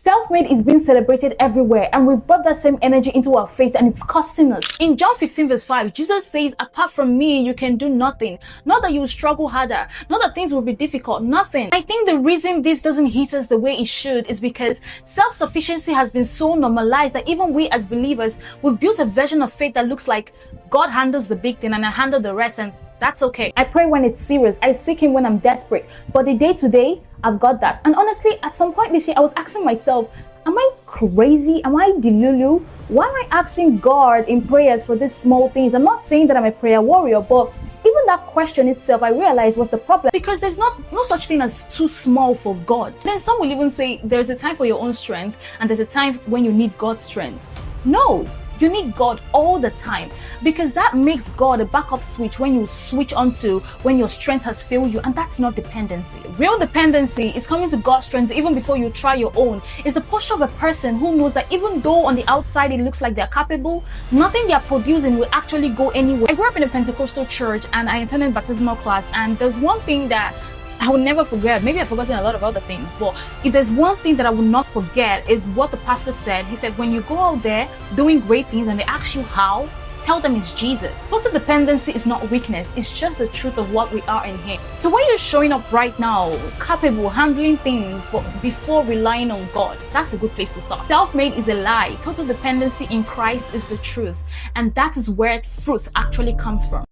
Self-made is being celebrated everywhere, and we've brought that same energy into our faith, and it's costing us. In John 15 verse 5, Jesus says, apart from me, you can do nothing. Not that you will struggle harder, not that things will be difficult, nothing. I think the reason this doesn't hit us the way it should is because self-sufficiency has been so normalized that even we as believers, we've built a version of faith that looks like God handles the big thing and I handle the rest, and that's okay. I pray when it's serious. I seek him when I'm desperate. But the day to day, I've got that. And honestly, at some point this year, I was asking myself, am I crazy? Am I delulu? Why am I asking God in prayers for these small things? I'm not saying that I'm a prayer warrior, but even that question itself, I realized was the problem. Because there's no such thing as too small for God. Then some will even say there's a time for your own strength and there's a time when you need God's strength. No. You need God all the time, because that makes God a backup switch when you switch onto when your strength has failed you, and that's not dependency. Real dependency is coming to God's strength even before you try your own. It's the posture of a person who knows that even though on the outside it looks like they're capable, nothing they're producing will actually go anywhere. I grew up in a Pentecostal church and I attended baptismal class, and there's one thing that I will never forget. Maybe I've forgotten a lot of other things, but if there's one thing that I will not forget is what the pastor said. He said, when you go out there doing great things and they ask you how, tell them it's Jesus. Total dependency is not weakness. It's just the truth of what we are in him. So when you're showing up right now, capable, handling things, but before relying on God, that's a good place to start. Self-made is a lie. Total dependency in Christ is the truth. And that is where fruit actually comes from.